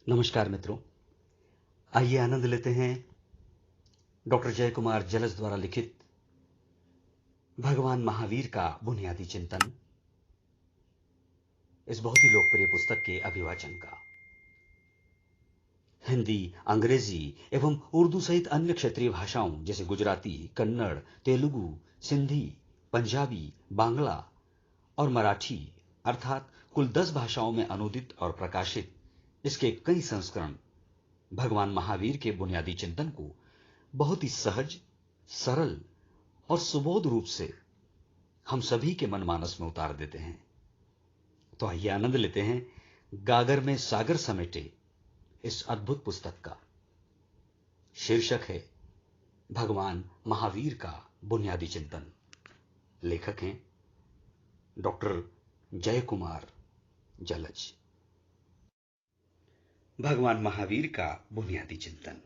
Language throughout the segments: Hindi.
नमस्कार मित्रों, आइए आनंद लेते हैं डॉक्टर जयकुमार जलस द्वारा लिखित भगवान महावीर का बुनियादी चिंतन, इस बहुत ही लोकप्रिय पुस्तक के अभिवाचन का। हिंदी, अंग्रेजी एवं उर्दू सहित अन्य क्षेत्रीय भाषाओं जैसे गुजराती, कन्नड़, तेलुगु, सिंधी, पंजाबी, बांग्ला और मराठी अर्थात कुल 10 भाषाओं में अनुदित और प्रकाशित इसके कई संस्करण भगवान महावीर के बुनियादी चिंतन को बहुत ही सहज, सरल और सुबोध रूप से हम सभी के मनमानस में उतार देते हैं। तो आइए आनंद लेते हैं गागर में सागर समेटे इस अद्भुत पुस्तक का। शीर्षक है भगवान महावीर का बुनियादी चिंतन। लेखक हैं डॉक्टर जयकुमार जलज। भगवान महावीर का बुनियादी चिंतन।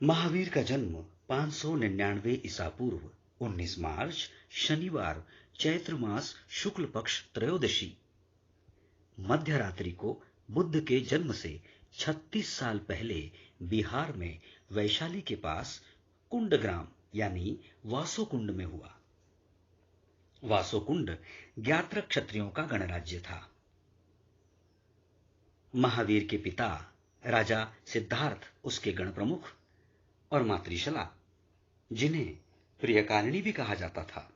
महावीर का जन्म 599 ईसा पूर्व 19 मार्च शनिवार चैत्र मास शुक्ल पक्ष त्रयोदशी मध्य रात्रि को बुद्ध के जन्म से 36 साल पहले बिहार में वैशाली के पास कुंड ग्राम यानी वासोकुंड में हुआ। वासोकुंड ज्ञात्र क्षत्रियों का गणराज्य था। महावीर के पिता राजा सिद्धार्थ उसके गण प्रमुख और मातृशला, जिन्हें प्रियकारिणी भी कहा जाता था,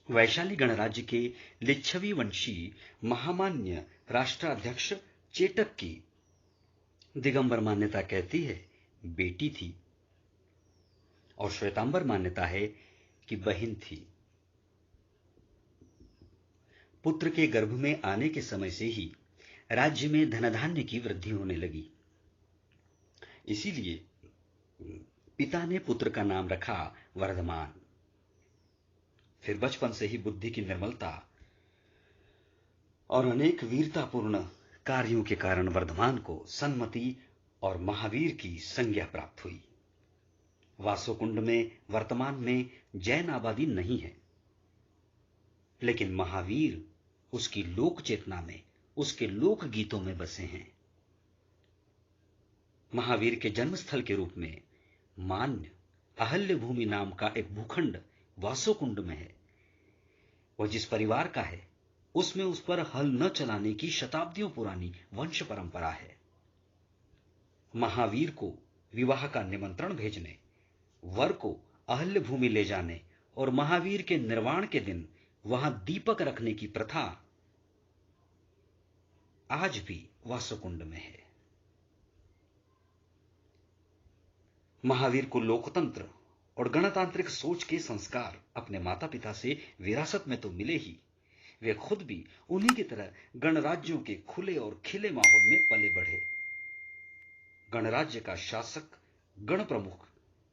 वैशाली गणराज्य के लिच्छवी वंशी महामान्य राष्ट्राध्यक्ष चेटक की दिगंबर मान्यता कहती है बेटी थी और श्वेतांबर मान्यता है कि बहन थी। पुत्र के गर्भ में आने के समय से ही राज्य में धनधान्य की वृद्धि होने लगी। इसीलिए पिता ने पुत्र का नाम रखा वर्धमान। फिर बचपन से ही बुद्धि की निर्मलता और अनेक वीरतापूर्ण कार्यों के कारण वर्धमान को सन्मति और महावीर की संज्ञा प्राप्त हुई। वासोकुंड में वर्तमान में जैन आबादी नहीं है, लेकिन महावीर उसकी लोक चेतना में, उसके लोक गीतों में बसे हैं। महावीर के जन्मस्थल के रूप में मान्य अहल्य भूमि नाम का एक भूखंड वासोकुंड में है। वह जिस परिवार का है उसमें उस पर हल न चलाने की शताब्दियों पुरानी वंश परंपरा है। महावीर को विवाह का निमंत्रण भेजने, वर को अहल्य भूमि ले जाने और महावीर के निर्वाण के दिन वहां दीपक रखने की प्रथा आज भी वासोकुंड में है। महावीर को लोकतंत्र और गणतांत्रिक सोच के संस्कार अपने माता पिता से विरासत में तो मिले ही, वे खुद भी उन्हीं की तरह गणराज्यों के खुले और खिले माहौल में पले बढ़े। गणराज्य का शासक गण प्रमुख,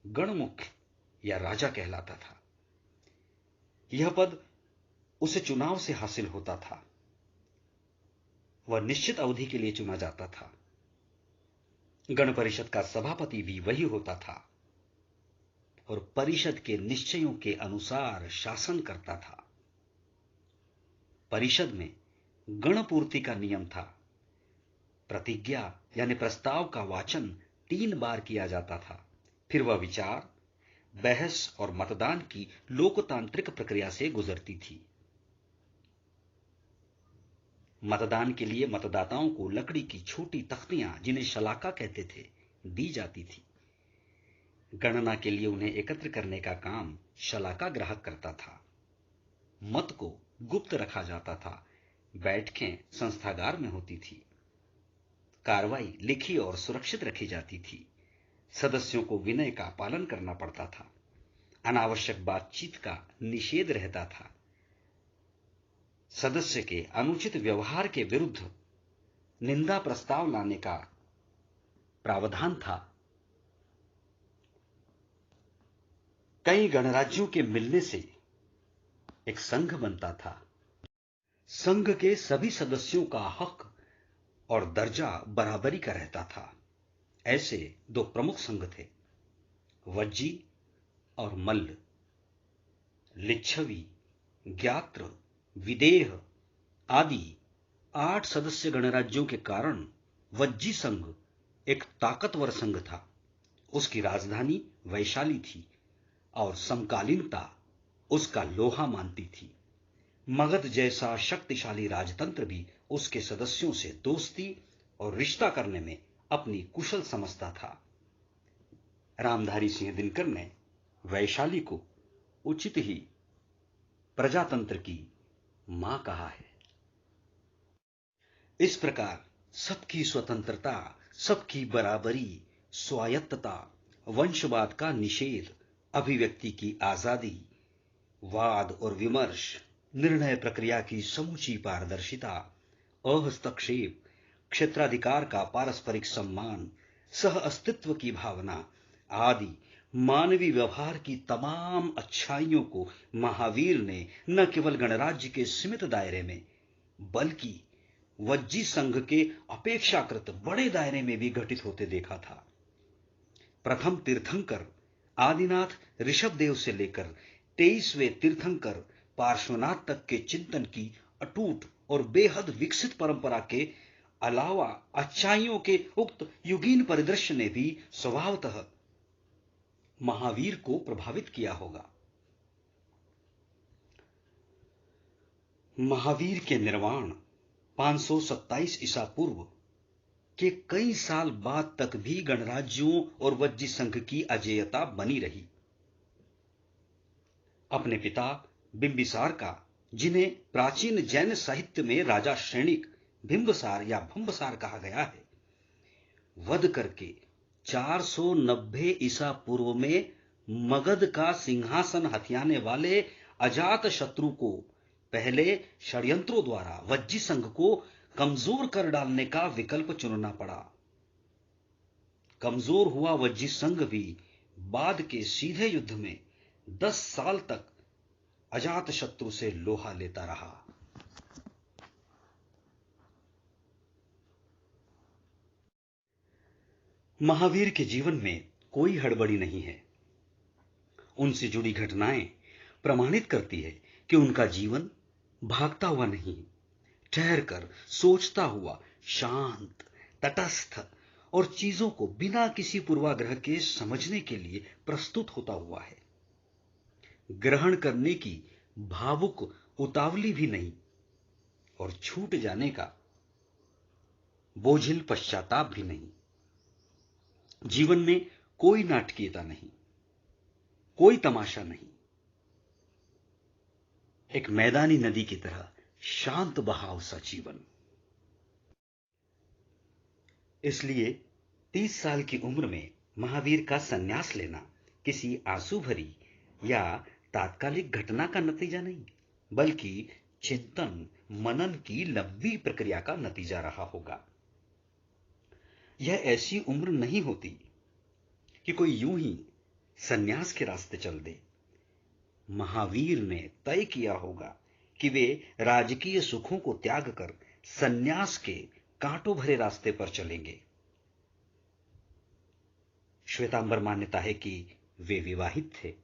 गण मुख्य या राजा कहलाता था। यह पद उसे चुनाव से हासिल होता था। वह निश्चित अवधि के लिए चुना जाता था। गण परिषद का सभापति भी वही होता था और परिषद के निश्चयों के अनुसार शासन करता था। परिषद में गणपूर्ति का नियम था। प्रतिज्ञा यानी प्रस्ताव का वाचन 3 बार किया जाता था। फिर वह विचार, बहस और मतदान की लोकतांत्रिक प्रक्रिया से गुजरती थी। मतदान के लिए मतदाताओं को लकड़ी की छोटी तख्तियां, जिन्हें शलाका कहते थे, दी जाती थी। गणना के लिए उन्हें एकत्र करने का काम शलाका ग्राहक करता था। मत को गुप्त रखा जाता था। बैठकें संस्थागार में होती थी। कार्रवाई लिखी और सुरक्षित रखी जाती थी। सदस्यों को विनय का पालन करना पड़ता था। अनावश्यक बातचीत का निषेध रहता था। सदस्य के अनुचित व्यवहार के विरुद्ध निंदा प्रस्ताव लाने का प्रावधान था। कई गणराज्यों के मिलने से एक संघ बनता था। संघ के सभी सदस्यों का हक और दर्जा बराबरी का रहता था। ऐसे 2 प्रमुख संघ थे, वज्जी और मल्ल। लिच्छवी, ज्ञात्र, विदेह आदि 8 सदस्य गणराज्यों के कारण वज्जी संघ एक ताकतवर संघ था। उसकी राजधानी वैशाली थी और समकालीनता उसका लोहा मानती थी। मगध जैसा शक्तिशाली राजतंत्र भी उसके सदस्यों से दोस्ती और रिश्ता करने में अपनी कुशल समझता था। रामधारी सिंह दिनकर ने वैशाली को उचित ही प्रजातंत्र की मां कहा है। इस प्रकार सबकी स्वतंत्रता, सबकी बराबरी, स्वायत्तता, वंशवाद का निषेध, अभिव्यक्ति की आजादी, वाद और विमर्श, निर्णय प्रक्रिया की समूची पारदर्शिता, अहस्तक्षेप, क्षेत्राधिकार का पारस्परिक सम्मान, सह अस्तित्व की भावना आदि मानवीय व्यवहार की तमाम अच्छाइयों को महावीर ने न केवल गणराज्य के सीमित दायरे में बल्कि वज्जी संघ के अपेक्षाकृत बड़े दायरे में भी घटित होते देखा था। प्रथम तीर्थंकर आदिनाथ ऋषभदेव से लेकर 23वें तीर्थंकर पार्श्वनाथ तक के चिंतन की अटूट और बेहद विकसित परंपरा के अलावा अच्छाइयों के उक्त युगीन परिदृश्य ने भी स्वभावतः महावीर को प्रभावित किया होगा। महावीर के निर्वाण 527 ईसा पूर्व के कई साल बाद तक भी गणराज्यों और वज्जी संघ की अजेयता बनी रही। अपने पिता बिंबिसार का, जिन्हें प्राचीन जैन साहित्य में राजा श्रेणिक बिंबसार या भंबसार कहा गया है, वध करके 490 ईसा पूर्व में मगध का सिंहासन हथियाने वाले अजात शत्रु को पहले षड्यंत्रों द्वारा वज्जी संघ को कमजोर कर डालने का विकल्प चुनना पड़ा। कमजोर हुआ वज्जी संघ भी बाद के सीधे युद्ध में 10 साल तक अजात शत्रु से लोहा लेता रहा। महावीर के जीवन में कोई हड़बड़ी नहीं है। उनसे जुड़ी घटनाएं प्रमाणित करती है कि उनका जीवन भागता हुआ नहीं, ठहरकर सोचता हुआ, शांत, तटस्थ और चीजों को बिना किसी पूर्वाग्रह के समझने के लिए प्रस्तुत होता हुआ है। ग्रहण करने की भावुक उतावली भी नहीं और छूट जाने का बोझिल पश्चाताप भी नहीं। जीवन में कोई नाटकीयता नहीं, कोई तमाशा नहीं। एक मैदानी नदी की तरह शांत बहाव सा जीवन। इसलिए 30 साल की उम्र में महावीर का संन्यास लेना किसी आंसू भरी या तात्कालिक घटना का नतीजा नहीं, बल्कि चिंतन मनन की लंबी प्रक्रिया का नतीजा रहा होगा। यह ऐसी उम्र नहीं होती कि कोई यूं ही संन्यास के रास्ते चल दे। महावीर ने तय किया होगा कि वे राजकीय सुखों को त्याग कर संन्यास के कांटों भरे रास्ते पर चलेंगे। श्वेतांबर मान्यता है कि वे विवाहित थे।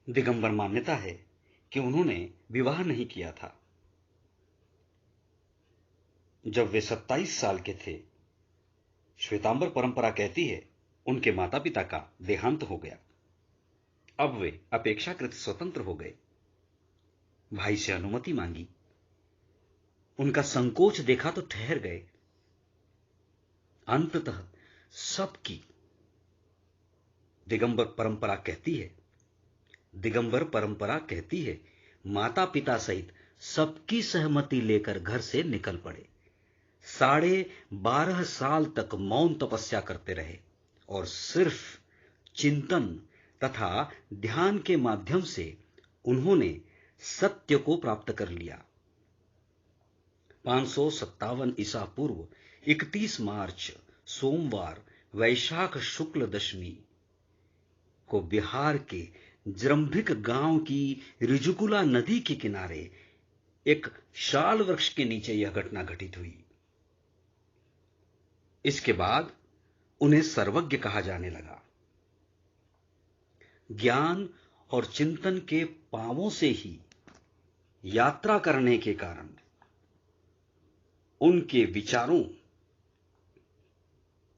दिगंबर मान्यता है कि उन्होंने विवाह नहीं किया था। जब वे 27 साल के थे, श्वेतांबर परंपरा कहती है उनके माता पिता का देहांत हो गया। अब वे अपेक्षाकृत स्वतंत्र हो गए। भाई से अनुमति मांगी, उनका संकोच देखा तो ठहर गए। अंततः सबकी दिगंबर परंपरा कहती है माता पिता सहित सबकी सहमति लेकर घर से निकल पड़े। 12.5 साल तक मौन तपस्या करते रहे और सिर्फ चिंतन तथा ध्यान के माध्यम से उन्होंने सत्य को प्राप्त कर लिया। 557 ईसा पूर्व 31 मार्च सोमवार वैशाख शुक्ल दशमी को बिहार के जृंभिक गांव की रिजुकुला नदी के किनारे एक शाल वृक्ष के नीचे यह घटना घटित हुई। इसके बाद उन्हें सर्वज्ञ कहा जाने लगा। ज्ञान और चिंतन के पांवों से ही यात्रा करने के कारण उनके विचारों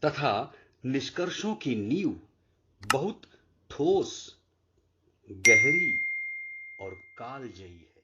तथा निष्कर्षों की नींव बहुत ठोस, गहरी और कालजयी है।